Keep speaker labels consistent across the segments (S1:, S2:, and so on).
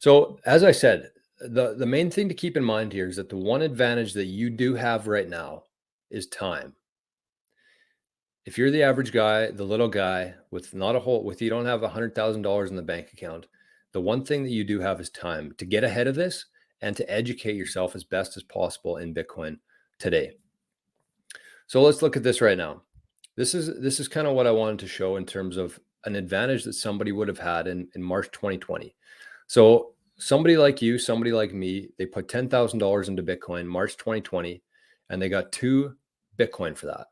S1: So as I said, the main thing to keep in mind here is that the one advantage that you do have right now is time. If you're the average guy, the little guy with not a whole, with you don't have $100,000 in the bank account, the one thing that you do have is time to get ahead of this and to educate yourself as best as possible in Bitcoin today. So let's look at this right now. This is kind of what I wanted to show in terms of an advantage that somebody would have had in March 2020. So somebody like you, somebody like me, they put $10,000 into Bitcoin March 2020, and they got 2 Bitcoin for that.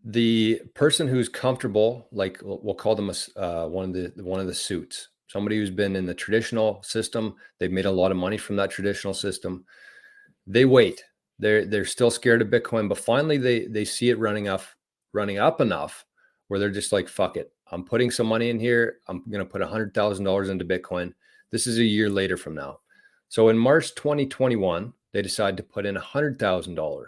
S1: The person who's comfortable, like we'll call them one of the suits, somebody who's been in the traditional system, they've made a lot of money from that traditional system. They wait. They're still scared of Bitcoin, but finally they see it running up enough where they're just like, fuck it. I'm putting some money in here. I'm going to put $100,000 into Bitcoin. This is a year later from now. So in March 2021, they decide to put in $100,000.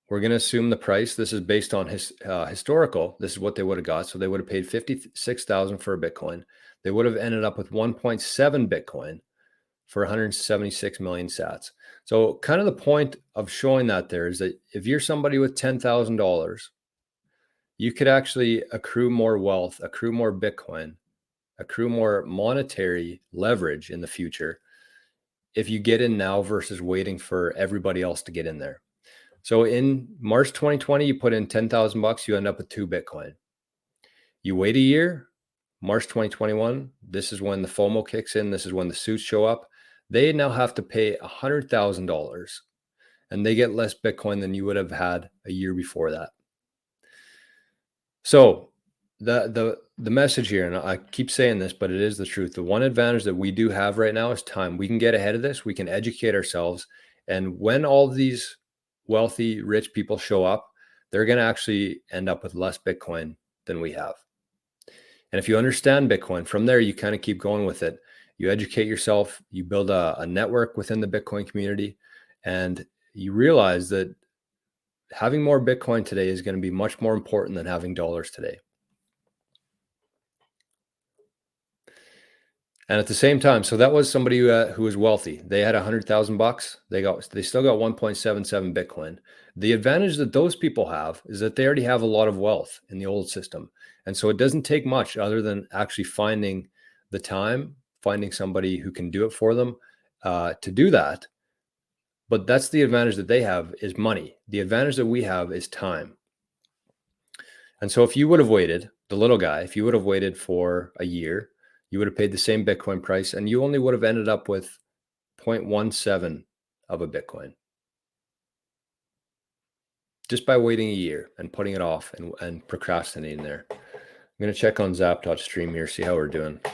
S1: We're going to assume the price. This is based on historical. This is what they would have got. So they would have paid $56,000 for a Bitcoin. They would have ended up with 1.7 Bitcoin for 176 million sats. So kind of the point of showing that there is that if you're somebody with $10,000, you could actually accrue more wealth, accrue more Bitcoin, accrue more monetary leverage in the future if you get in now versus waiting for everybody else to get in there. So in March 2020, you put in 10,000 bucks, you end up with 2 Bitcoin. You wait a year, March 2021, this is when the FOMO kicks in. This is when the suits show up. They now have to pay $100,000 and they get less Bitcoin than you would have had a year before that. So the message here, and I keep saying this, but it is the truth. The one advantage that we do have right now is time. We can get ahead of this. We can educate ourselves. And when all these wealthy, rich people show up, they're going to actually end up with less Bitcoin than we have. And if you understand Bitcoin, from there, you kind of keep going with it. You educate yourself, you build a network within the Bitcoin community, and you realize that having more Bitcoin today is going to be much more important than having dollars today. And at the same time, so that was somebody who was wealthy. They had 100,000 bucks. They still got 1.77 Bitcoin. The advantage that those people have is that they already have a lot of wealth in the old system. And so it doesn't take much other than actually finding the time, finding somebody who can do it for them to do that. But that's the advantage that they have is money. The advantage that we have is time. And so if you would have waited, the little guy, if you would have waited for a year, you would have paid the same Bitcoin price and you only would have ended up with 0.17 of a Bitcoin. Just by waiting a year and putting it off and procrastinating there. I'm going to check on Zap.stream here, see how we're doing.